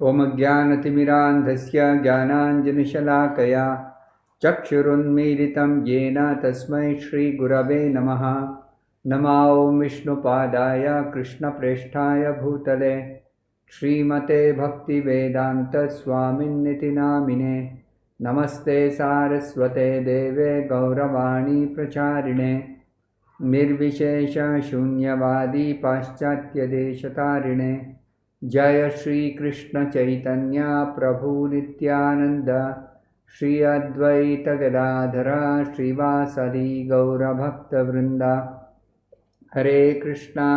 ओमज्ञानतिमिरान्धस्य ज्ञानाञ्जनशलाकया चक्षुरुन्मीलितं येन तस्मै श्रीगुरवे नमः। नमो विष्णुपादाय कृष्णप्रेष्ठाय भूतले श्रीमते भक्तिवेदान्त स्वामिन्निति नामिने। नमस्ते सारस्वते देवे गौरवाणी प्रचारिणे निर्विशेष शून्यवादी पाश्चात्यदेशतारिणे। जय श्री कृष्ण चैतन्य प्रभु नित्यानंद श्री अद्वैत गदाधर श्रीवासदि गौरभक्तवृंद। हरे कृष्णा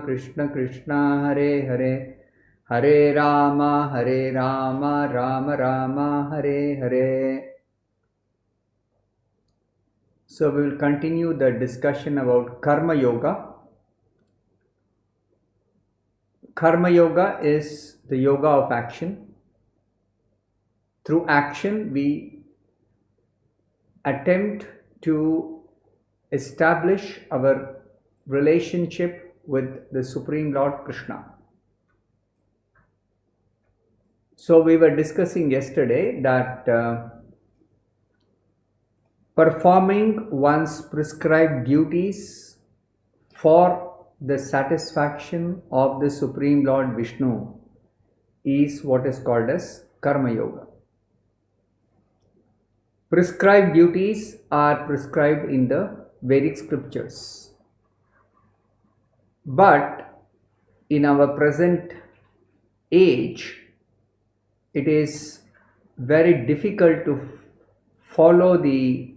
कृष्ण कृष्णा हरे हरे, हरे Ram Ram Ram Hare Hare. So we will continue the discussion about Karma Yoga. Karma Yoga is the yoga of action. Through action, we attempt to establish our relationship with the Supreme Lord Krishna. So we were discussing yesterday that performing one's prescribed duties for the satisfaction of the Supreme Lord Vishnu is what is called as Karma Yoga. Prescribed duties are prescribed in the Vedic scriptures. But in our present age, it is very difficult to follow the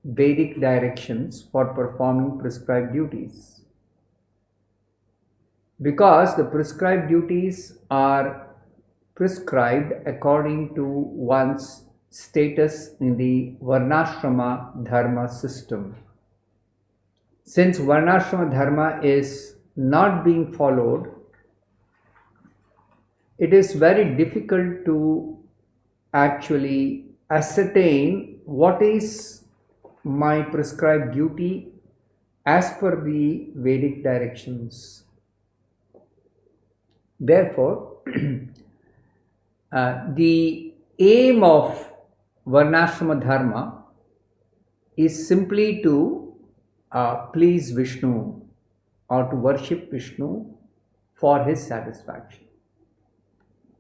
Vedic directions for performing prescribed duties, because the prescribed duties are prescribed according to one's status in the Varnashrama Dharma system. Since Varnashrama Dharma is not being followed, it is very difficult to actually ascertain what is my prescribed duty as per the Vedic directions. Therefore, the aim of Varnashrama Dharma is simply to please Vishnu or to worship Vishnu for his satisfaction.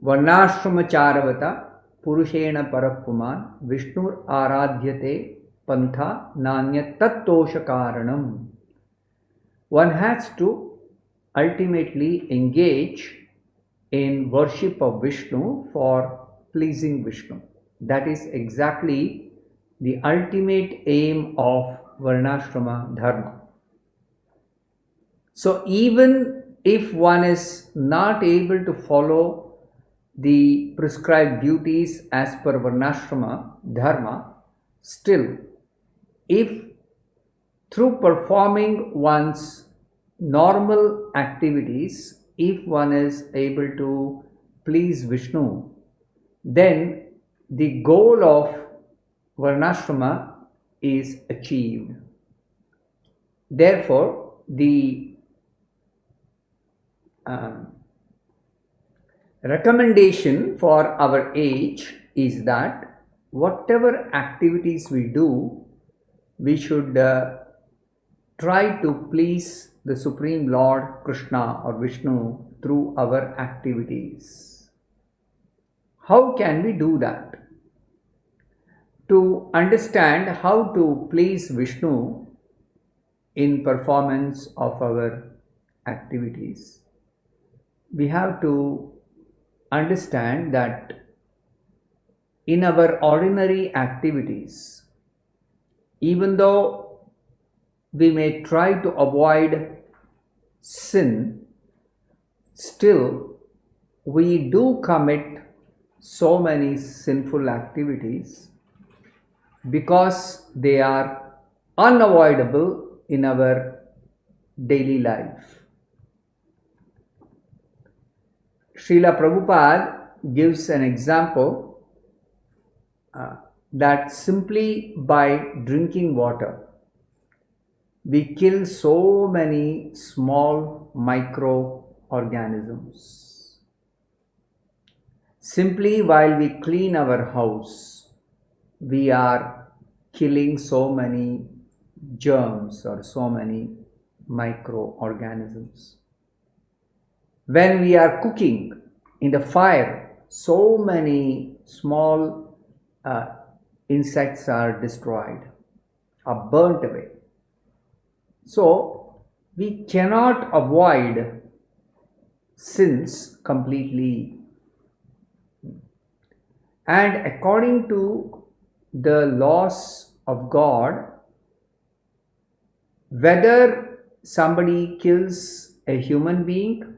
Varnashrama charavata purushena parapuman Vishnur aradhyate pantha nanya tattosha karanam. One has to ultimately engage in worship of Vishnu for pleasing Vishnu. That is exactly the ultimate aim of Varnashrama Dharma. So even if one is not able to follow the prescribed duties as per Varnashrama Dharma, still, if through performing one's normal activities, if one is able to please Vishnu, then the goal of Varnashrama is achieved. Therefore, the recommendation for our age is that whatever activities we do, we should try to please the Supreme Lord Krishna or Vishnu through our activities. How can we do that? To understand how to please Vishnu in performance of our activities, we have to understand that in our ordinary activities, even though we may try to avoid sin, still we do commit so many sinful activities because they are unavoidable in our daily life. Srila Prabhupada gives an example that simply by drinking water, we kill so many small microorganisms. Simply while we clean our house, we are killing so many germs or so many microorganisms. When we are cooking in the fire, so many small insects are destroyed, are burnt away. So we cannot avoid sins completely. And according to the laws of God, whether somebody kills a human being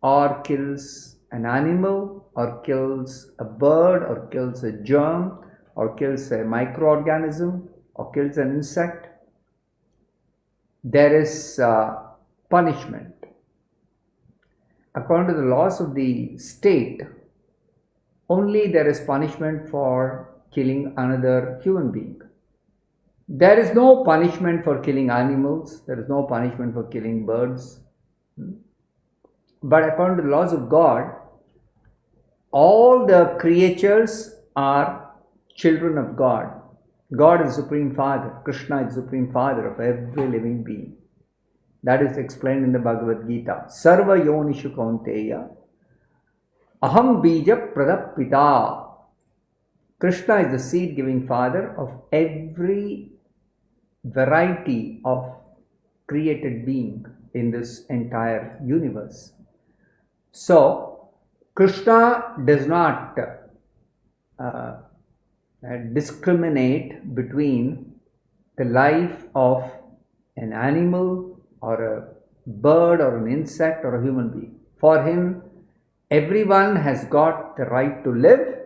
or kills an animal or kills a bird or kills a germ or kills a microorganism or kills an insect, there is punishment. According to the laws of the state, only there is punishment for killing another human being. There is no punishment for killing animals, there is no punishment for killing birds. But according to the laws of God, all the creatures are children of God. God is Supreme Father. Krishna is Supreme Father of every living being. That is explained in the Bhagavad Gita. Sarva yonishu kaunteya aham bija pradapita. Krishna is the seed-giving father of every variety of created being in this entire universe. So, Krishna does not discriminate between the life of an animal or a bird or an insect or a human being. For him, everyone has got the right to live,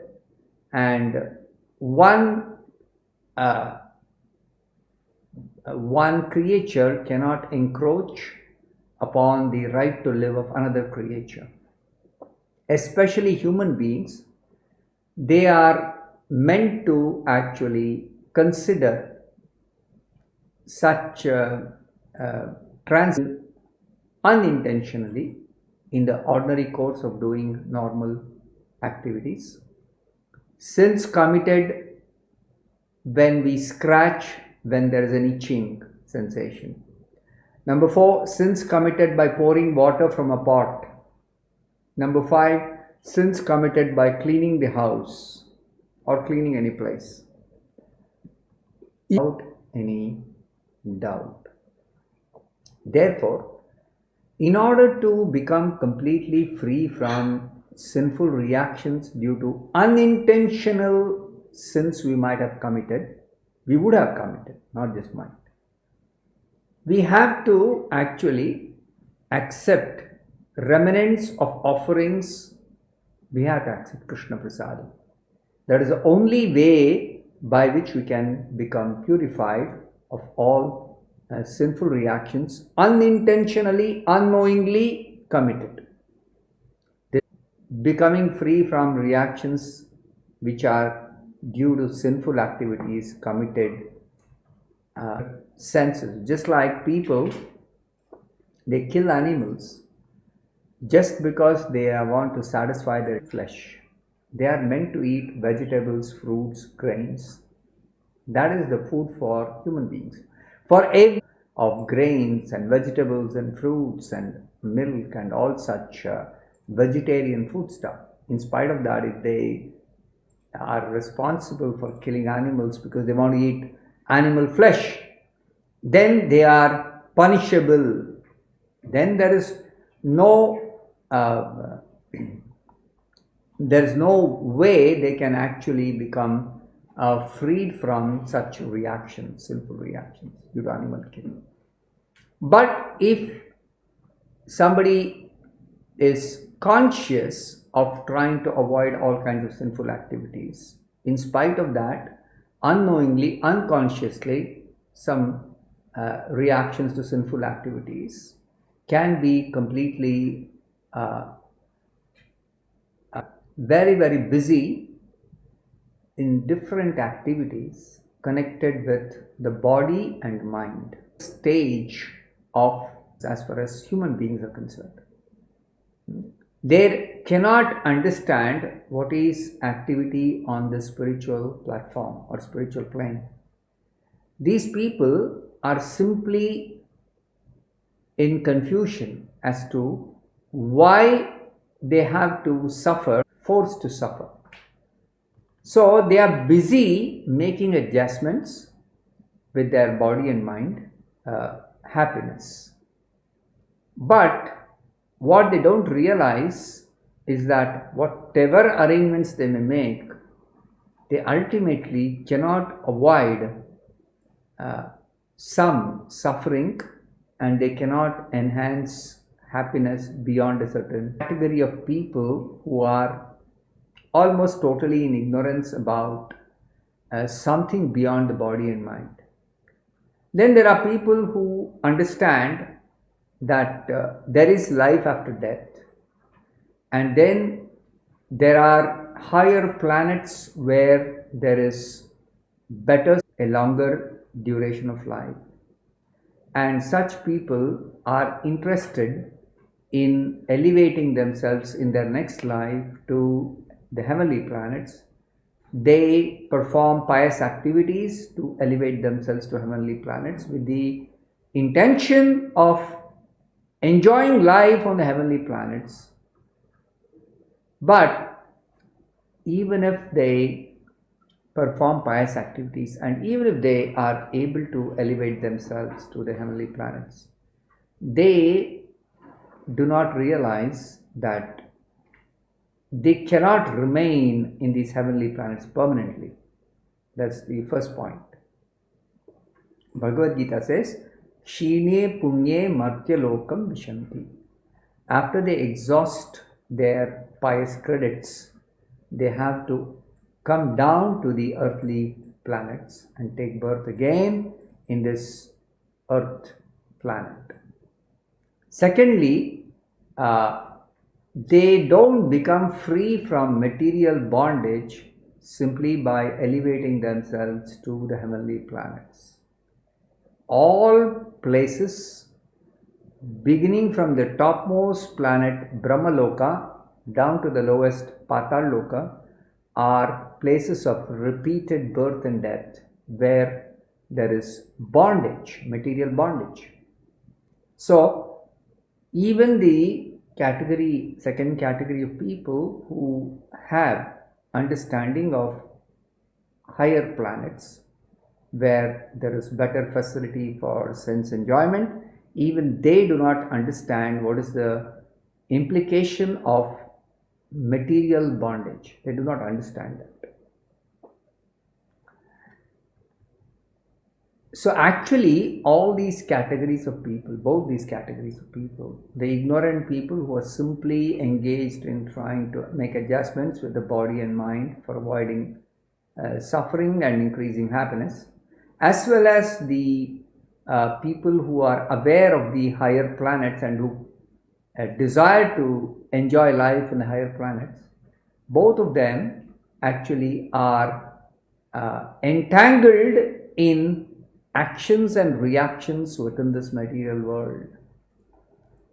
and one creature cannot encroach upon the right to live of another creature. Especially human beings, they are meant to actually consider such transit unintentionally in the ordinary course of doing normal activities. Sins committed when we scratch, when there is an itching sensation. Number 4, sins committed by pouring water from a pot. Number 5, sins committed by cleaning the house or cleaning any place. Without any doubt. Therefore, in order to become completely free from sinful reactions due to unintentional sins we might have committed, we would have committed, not just might. We have to actually accept remnants of offerings. We have to accept Krishna Prasadam. That is the only way by which we can become purified of all sinful reactions unintentionally, unknowingly committed. Becoming free from reactions which are due to sinful activities committed senses. Just like people, they kill animals just because they want to satisfy their flesh. They are meant to eat vegetables, fruits, grains. That is the food for human beings. For every of grains and vegetables and fruits and milk and all such vegetarian food stuff. In spite of that, if they are responsible for killing animals because they want to eat animal flesh, then they are punishable. Then there is no way they can actually become freed from such reactions, sinful reactions due to animal killing. But if somebody is conscious of trying to avoid all kinds of sinful activities, in spite of that, unknowingly, unconsciously, some reactions to sinful activities can be completely very, very busy in different activities connected with the body and mind. Stage of, as far as human beings are concerned. They cannot understand what is activity on the spiritual platform or spiritual plane. These people are simply in confusion as to why they have to suffer, forced to suffer. So they are busy making adjustments with their body and mind, happiness. But what they don't realize is that whatever arrangements they may make, they ultimately cannot avoid some suffering, and they cannot enhance happiness beyond a certain category of people who are almost totally in ignorance about something beyond the body and mind. Then there are people who understand that there is life after death, and then there are higher planets where there is better, a longer duration of life, and such people are interested in elevating themselves in their next life to the heavenly planets. They perform pious activities to elevate themselves to heavenly planets with the intention of enjoying life on the heavenly planets. But even if they perform pious activities, and even if they are able to elevate themselves to the heavenly planets, they do not realize that they cannot remain in these heavenly planets permanently. That's the first point. Bhagavad Gita says, Shine punye martya lokam vishanti. After they exhaust their pious credits, they have to come down to the earthly planets and take birth again in this earth planet. Secondly, they don't become free from material bondage simply by elevating themselves to the heavenly planets. All places, beginning from the topmost planet Brahmaloka down to the lowest Pataloka, are places of repeated birth and death, where there is bondage, material bondage. So even the second category of people who have understanding of higher planets, where there is better facility for sense enjoyment, even they do not understand what is the implication of material bondage. They do not understand that. So actually, all these categories of people, both these categories of people, the ignorant people who are simply engaged in trying to make adjustments with the body and mind for avoiding suffering and increasing happiness, as well as the people who are aware of the higher planets and who desire to enjoy life in the higher planets, both of them actually are entangled in actions and reactions within this material world.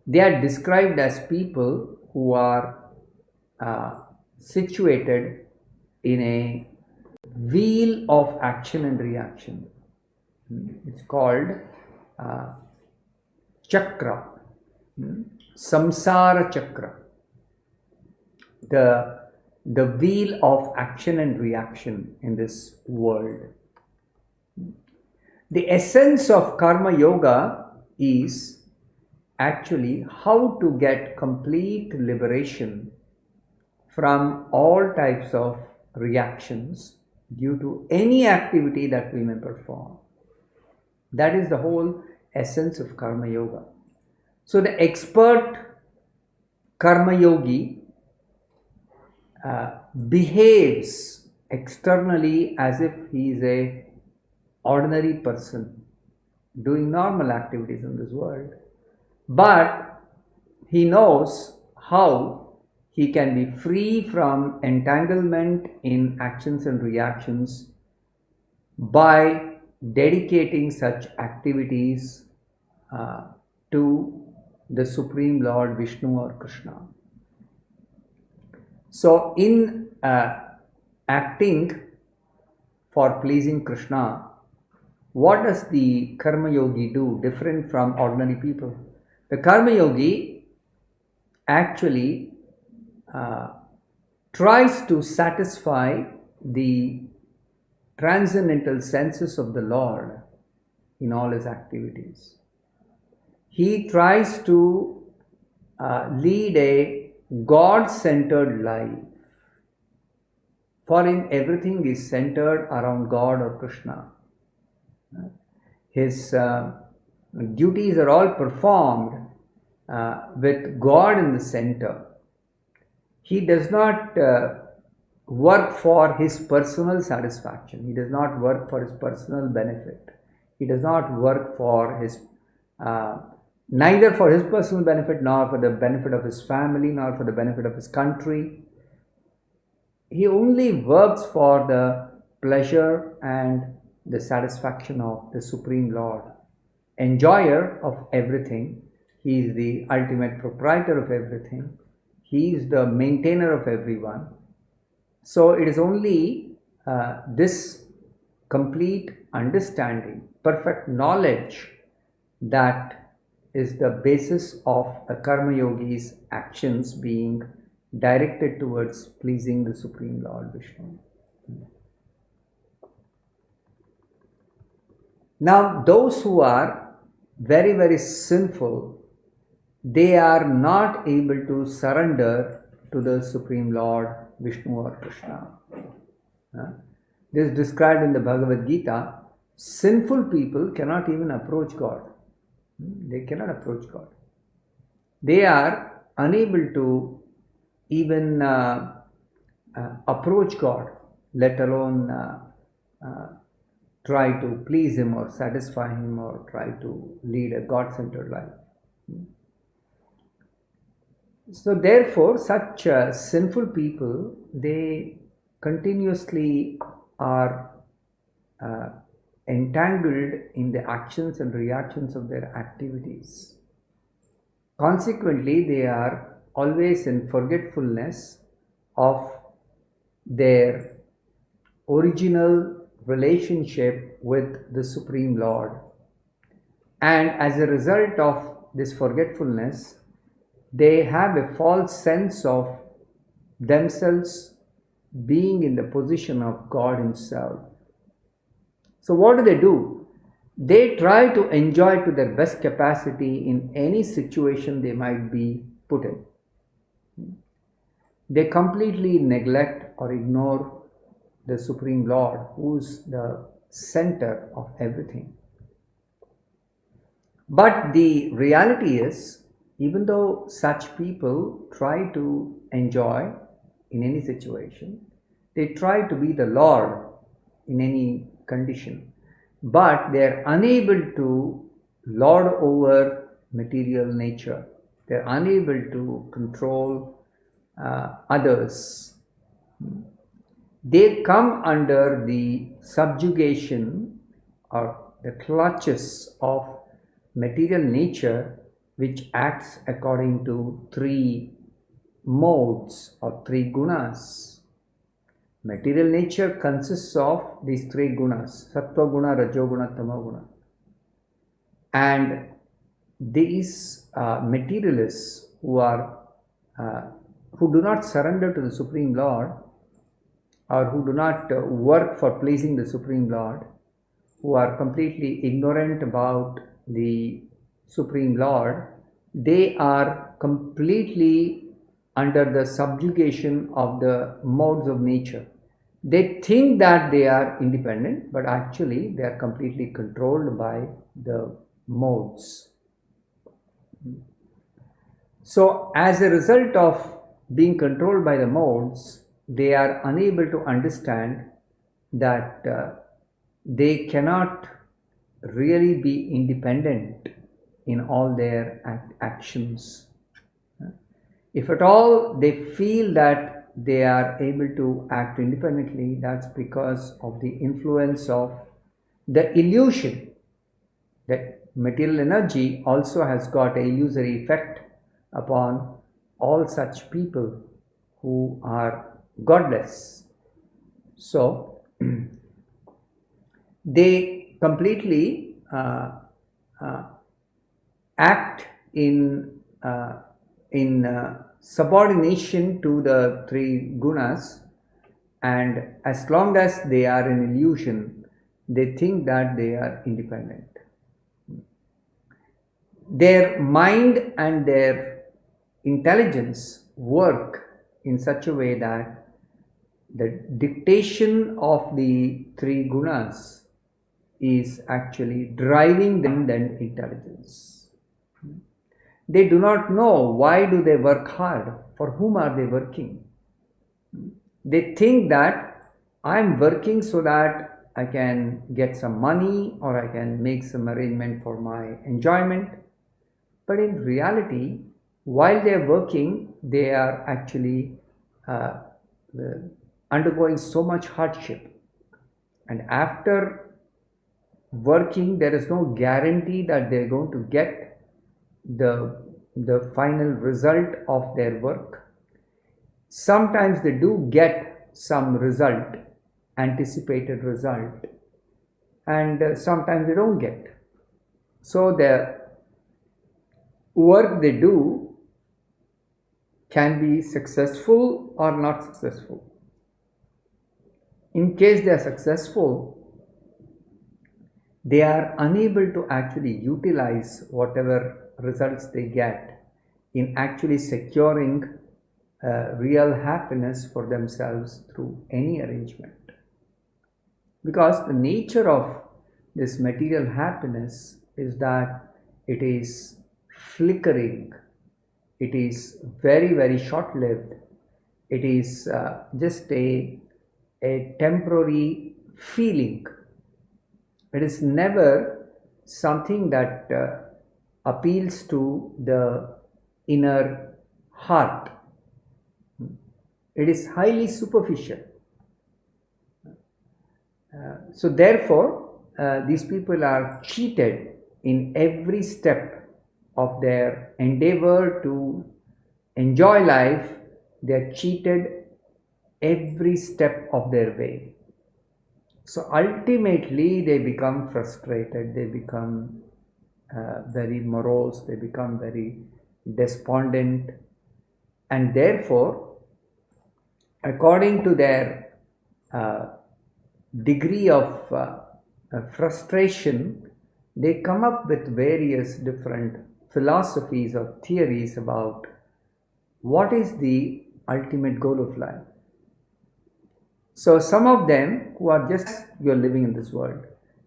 They are described as people who are situated in a wheel of action and reaction. It's called chakra, samsara chakra, the wheel of action and reaction in this world. The essence of karma yoga is actually how to get complete liberation from all types of reactions due to any activity that we may perform. That is the whole essence of karma yoga. So the expert karma yogi behaves externally as if he is a ordinary person doing normal activities in this world, but he knows how he can be free from entanglement in actions and reactions by dedicating such activities to the Supreme Lord Vishnu or Krishna. So in acting for pleasing Krishna, what does the karma yogi do different from ordinary people? The karma yogi actually tries to satisfy the transcendental senses of the Lord in all his activities. He tries to lead a God-centered life. For him, everything is centered around God or Krishna. His duties are all performed with God in the center. He does not work for his personal satisfaction. He does not work for his personal benefit. He does not work for his neither for his personal benefit, nor for the benefit of his family, nor for the benefit of his country. He only works for the pleasure and the satisfaction of the Supreme Lord, enjoyer of everything. He is the ultimate proprietor of everything. He is the maintainer of everyone. So it is only this complete understanding, perfect knowledge, that is the basis of a karma yogi's actions being directed towards pleasing the Supreme Lord Vishnu. Now, those who are very, very sinful, they are not able to surrender to the Supreme Lord Vishnu or Krishna. This is described in the Bhagavad Gita. Sinful people cannot even approach God. They cannot approach God. They are unable to even approach God, let alone try to please Him or satisfy Him or try to lead a God-centered life. So therefore, such sinful people, they continuously are entangled in the actions and reactions of their activities. Consequently, they are always in forgetfulness of their original relationship with the Supreme Lord. And as a result of this forgetfulness, they have a false sense of themselves being in the position of God Himself. So what do? They try to enjoy to their best capacity in any situation they might be put in. They completely neglect or ignore the Supreme Lord, who's the center of everything. But the reality is, even though such people try to enjoy in any situation, they try to be the Lord in any condition, but they are unable to lord over material nature. They are unable to control others. They come under the subjugation or the clutches of material nature, which acts according to three modes or three gunas. Material nature consists of these three gunas: sattva guna, rajo guna, tamo guna. And these materialists who do not surrender to the Supreme Lord, or who do not work for pleasing the Supreme Lord, who are completely ignorant about the Supreme Lord, they are completely under the subjugation of the modes of nature. They think that they are independent, but actually they are completely controlled by the modes. So as a result of being controlled by the modes, they are unable to understand that they cannot really be independent in all their actions. If at all they feel that they are able to act independently, that's because of the influence of the illusion that material energy also has got an illusory effect upon all such people who are godless. So they completely act in subordination to the three gunas, and as long as they are in illusion, they think that they are independent. Their mind and their intelligence work in such a way that the dictation of the three gunas is actually driving them and intelligence. They do not know why do they work hard, for whom are they working. They think that I am working so that I can get some money or I can make some arrangement for my enjoyment. But in reality, while they are working, they are actually undergoing so much hardship. And after working, there is no guarantee that they are going to get the final result of their work. Sometimes they do get some result, anticipated result, and sometimes they don't get. So the work they do can be successful or not successful. In case they are successful, they are unable to actually utilize whatever results they get in actually securing real happiness for themselves through any arrangement. Because the nature of this material happiness is that it is flickering, it is very, very short-lived, it is just a temporary feeling. It is never something that appeals to the inner heart. It is highly superficial. So therefore, these people are cheated in every step of their endeavor to enjoy life. They are cheated every step of their way. So ultimately they become frustrated, they become very morose, they become very despondent, and therefore, according to their degree of frustration, they come up with various different philosophies or theories about what is the ultimate goal of life. So some of them who are just you're living in this world,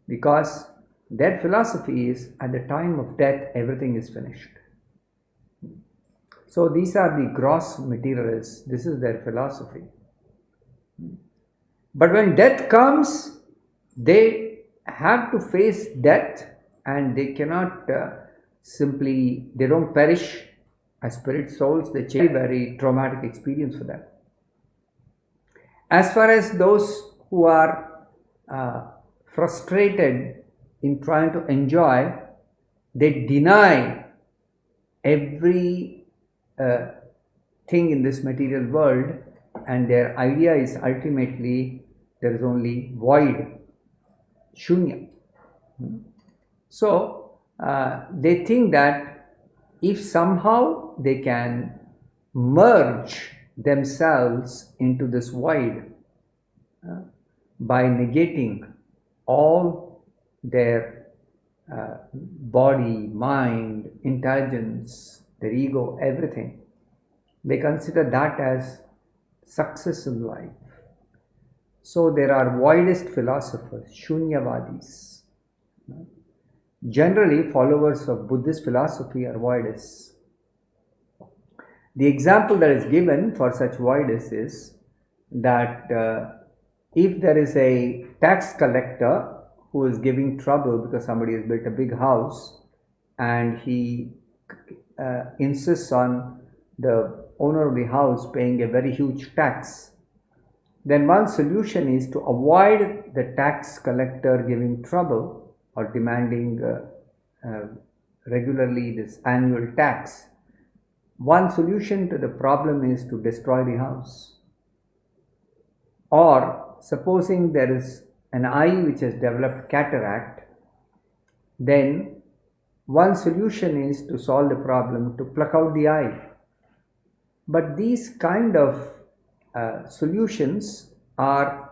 because their philosophy is at the time of death everything is finished. So these are the gross materialists. This is their philosophy. But when death comes, they have to face death, and they cannot they don't perish as spirit souls. They change. Very traumatic experience for them. As far as those who are frustrated in trying to enjoy, they deny every thing in this material world, and their idea is ultimately there is only void, shunya. So they think that if somehow they can merge themselves into this void by negating all their body, mind, intelligence, their ego, everything, they consider that as success in life. So there are voidist philosophers, shunyavadis. Generally, followers of Buddhist philosophy are voidists. The example that is given for such voidists is that if there is a tax collector who is giving trouble because somebody has built a big house and he insists on the owner of the house paying a very huge tax, then one solution is to avoid the tax collector giving trouble or demanding regularly this annual tax. one solution to the problem is to destroy the house. Or supposing there is an eye which has developed cataract, then one solution is to solve the problem to pluck out the eye. But these kind of solutions are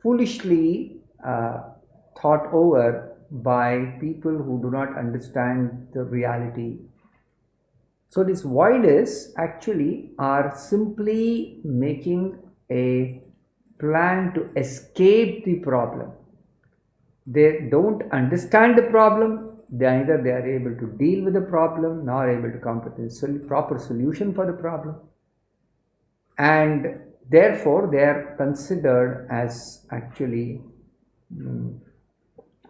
foolishly thought over by people who do not understand the reality. So these voidists actually are simply making a plan to escape the problem. They don't understand the problem. Neither they are able to deal with the problem, nor able to come up with a proper solution for the problem. And therefore they are considered as actually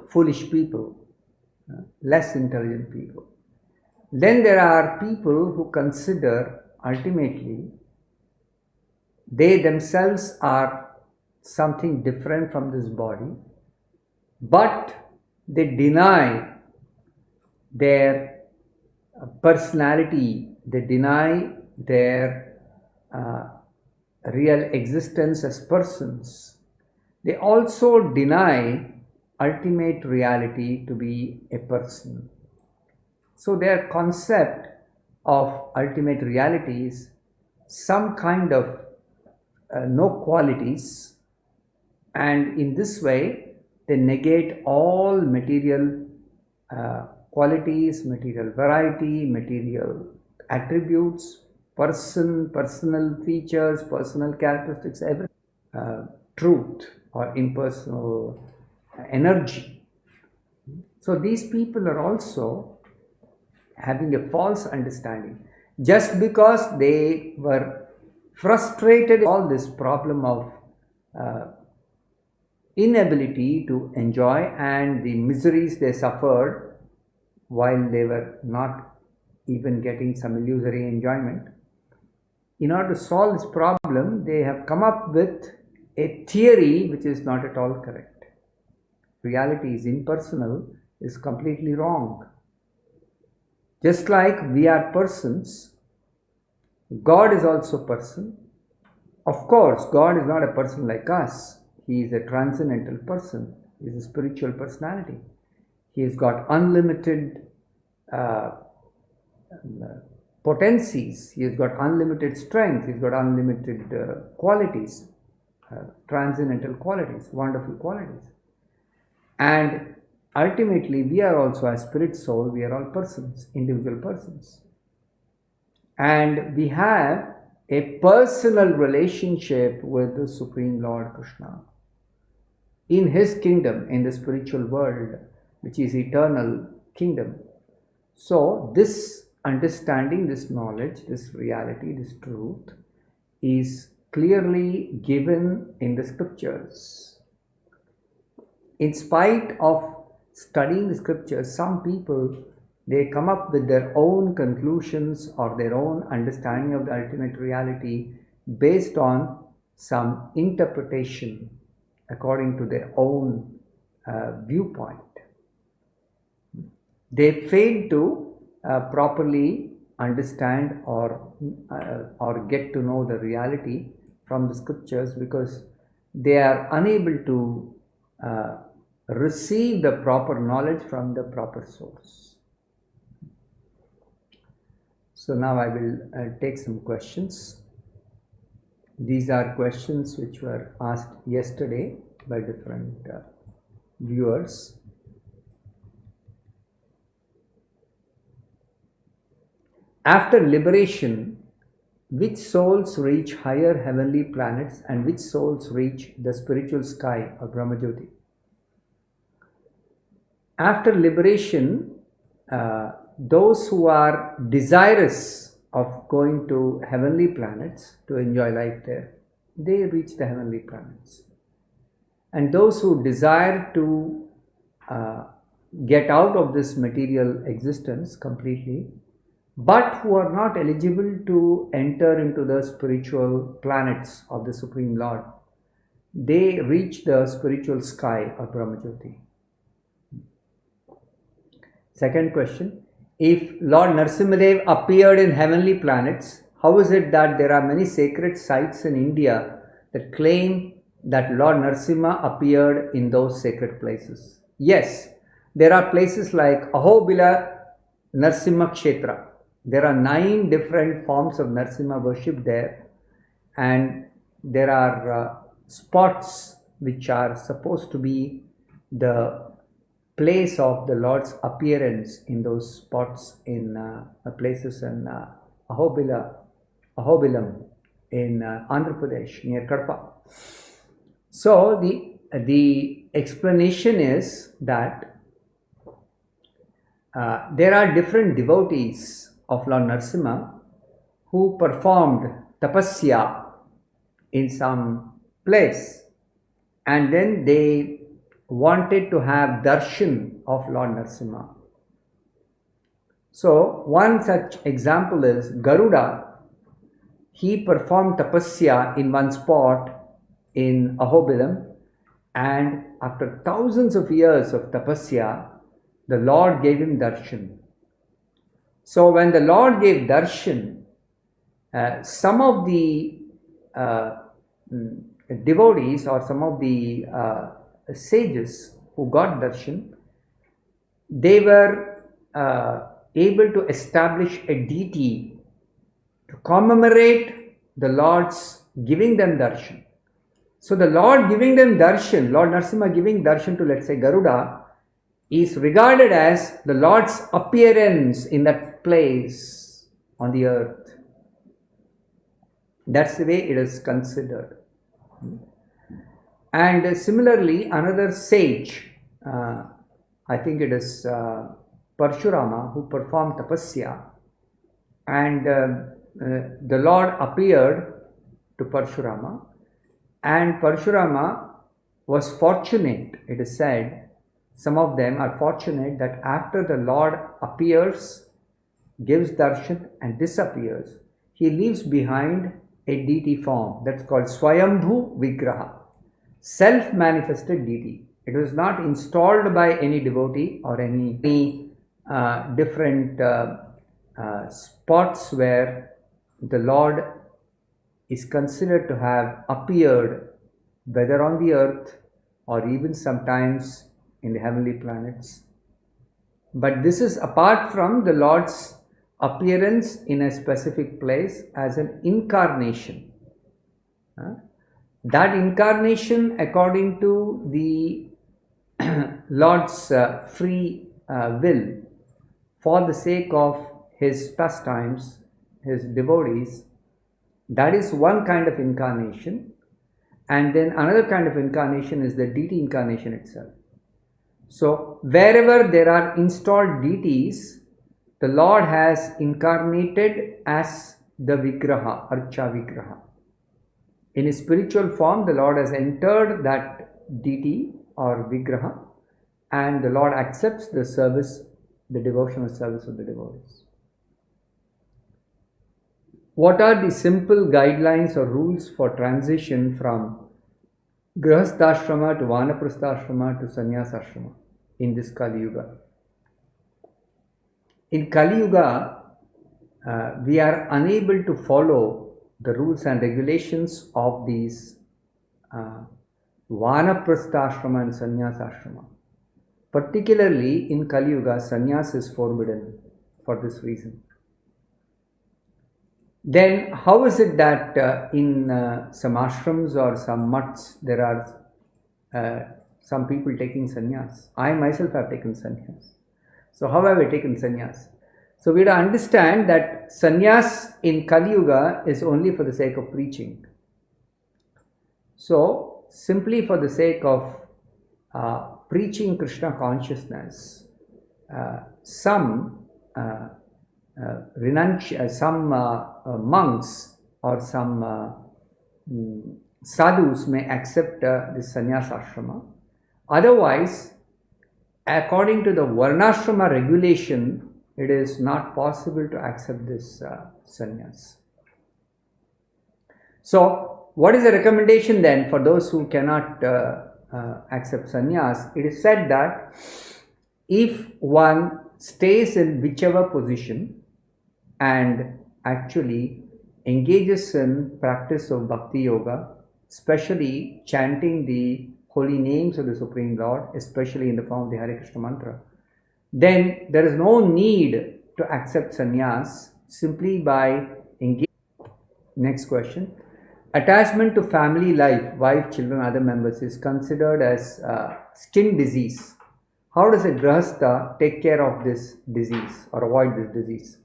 foolish people, less intelligent people. Then there are people who consider ultimately they themselves are something different from this body, but they deny their personality, they deny their real existence as persons. They also deny ultimate reality to be a person. So their concept of ultimate reality is some kind of no qualities, and in this way they negate all material qualities, material variety, material attributes, personal features, personal characteristics, everything, truth or impersonal energy. So these people are also having a false understanding. Just because they were frustrated with all this problem of inability to enjoy and the miseries they suffered while they were not even getting some illusory enjoyment, in order to solve this problem, they have come up with a theory which is not at all correct. Reality is impersonal, is completely wrong. Just like we are persons, God is also person. Of course, God is not a person like us. He is a transcendental person. He is a spiritual personality. He has got unlimited potencies. He has got unlimited strength. He has got unlimited qualities, transcendental qualities, wonderful qualities. And ultimately, we are also a spirit soul. We are all persons, individual persons. And we have a personal relationship with the Supreme Lord Krishna in His kingdom, in the spiritual world, which is eternal kingdom. So this understanding, this knowledge, this reality, this truth is clearly given in the scriptures. In spite of studying the scriptures, some people, they come up with their own conclusions or their own understanding of the ultimate reality based on some interpretation according to their own viewpoint. They fail to properly understand or get to know the reality from the scriptures because they are unable to receive the proper knowledge from the proper source. So now I will take some questions. These are questions which were asked yesterday by different viewers. After liberation, which souls reach higher heavenly planets and which souls reach the spiritual sky or Brahmajyoti? After liberation, those who are desirous of going to heavenly planets to enjoy life there, they reach the heavenly planets. And those who desire to get out of this material existence completely, but who are not eligible to enter into the spiritual planets of the Supreme Lord, they reach the spiritual sky or Brahmajyoti. Second question, if Lord Narasimhadev appeared in heavenly planets, how is it that there are many sacred sites in India that claim that Lord Narasimha appeared in those sacred places? Yes, there are places like Ahobila Narasimha Kshetra. There are 9 different forms of Narasimha worship there, and there are spots which are supposed to be the place of the Lord's appearance in those spots in places in Ahobilam in Andhra Pradesh near Kadapa. So the explanation is that there are different devotees of Lord Narasimha who performed tapasya in some place, and then they wanted to have darshan of Lord Narasimha. So one such example is Garuda. He performed tapasya in one spot in Ahobilam, and after thousands of years of tapasya, the Lord gave him darshan. So when the Lord gave darshan, some of the devotees or some of the sages who got darshan, they were able to establish a deity to commemorate the Lord's giving them darshan. So the Lord giving them darshan, Lord Narasimha giving darshan to, let's say, Garuda, is regarded as the Lord's appearance in that place on the earth. That's the way it is considered. And similarly, another sage, I think it is Parshurama, who performed tapasya, and the Lord appeared to Parshurama, and Parshurama was fortunate, it is said, some of them are fortunate that after the Lord appears, gives darshan and disappears, he leaves behind a deity form that's called Swayambhu Vigraha, self-manifested deity. It was not installed by any devotee or any different spots where the Lord is considered to have appeared, whether on the earth or even sometimes in the heavenly planets. But this is apart from the Lord's appearance in a specific place as an incarnation. That incarnation, according to the Lord's free will, for the sake of his pastimes, his devotees, that is one kind of incarnation. And then another kind of incarnation is the deity incarnation itself. So wherever there are installed deities, the Lord has incarnated as the Vigraha, Archa Vigraha. In his spiritual form, the Lord has entered that deity or Vigraha, and the Lord accepts the service, the devotional service of the devotees. What are the simple guidelines or rules for transition from Grihastha-ashrama to Vanaprastha-ashrama to Sannyasa-ashrama in this Kali Yuga? In Kali Yuga, we are unable to follow the rules and regulations of these Vanaprastha-ashrama and Sannyasa-ashrama. Particularly in Kali Yuga, sannyas is forbidden for this reason. Then how is it that in some ashrams or some mutts there are some people taking sannyas? I myself have taken sannyas. So how have I taken sannyas? So we have to understand that sannyas in Kali Yuga is only for the sake of preaching. So simply for the sake of preaching Krishna consciousness, some monks or some sadhus may accept this sannyasa ashrama. Otherwise, according to the varnashrama regulation, it is not possible to accept this sannyas. So, what is the recommendation then for those who cannot accept sannyas? It is said that if one stays in whichever position and actually engages in practice of Bhakti Yoga, especially chanting the holy names of the Supreme Lord, especially in the form of the Hare Krishna mantra, then there is no need to accept sannyas simply by engaging. Next question. Attachment to family life, wife, children, other members is considered as skin disease. How does a grahastha take care of this disease or avoid this disease?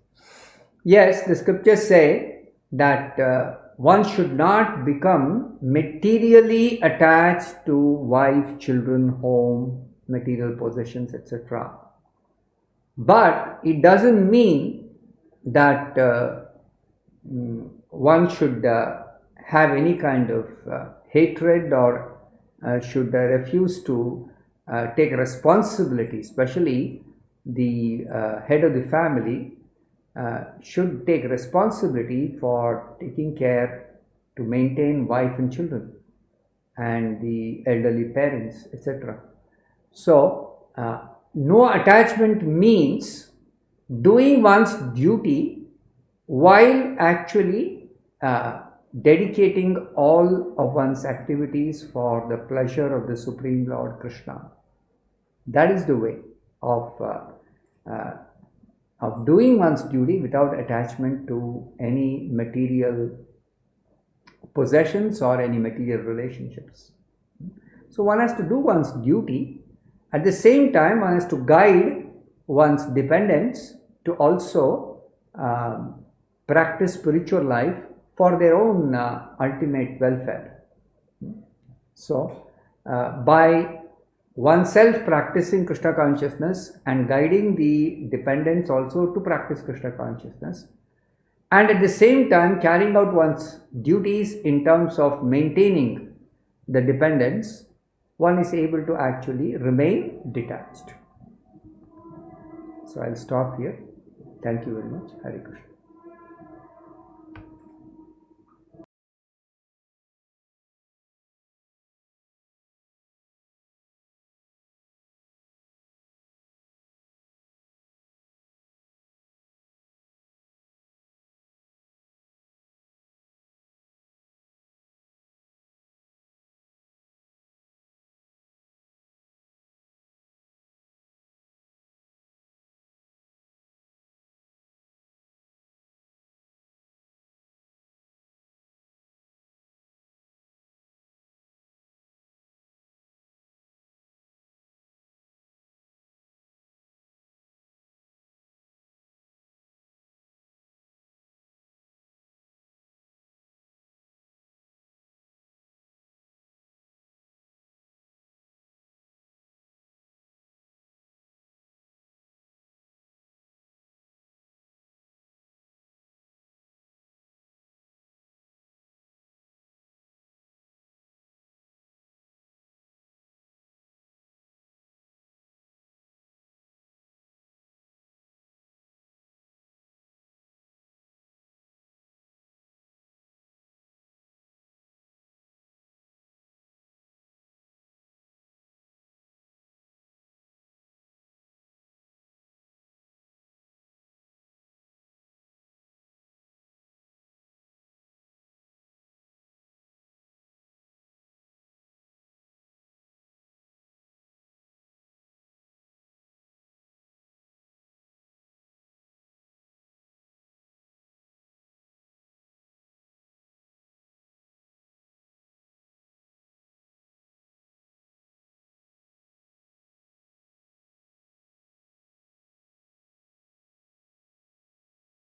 Yes, the scriptures say that one should not become materially attached to wife, children, home, material possessions, etc. But it doesn't mean that one should have any kind of hatred or should refuse to take responsibility, especially the head of the family should take responsibility for taking care to maintain wife and children and the elderly parents, etc. So, no attachment means doing one's duty while actually dedicating all of one's activities for the pleasure of the Supreme Lord Krishna. That is the way of doing one's duty without attachment to any material possessions or any material relationships. So one has to do one's duty. At the same time, one has to guide one's dependents to also practice spiritual life for their own ultimate welfare. So, by oneself practicing Krishna consciousness and guiding the dependents also to practice Krishna consciousness, and at the same time carrying out one's duties in terms of maintaining the dependents, one is able to actually remain detached. So I'll stop here. Thank you very much. Hare Krishna.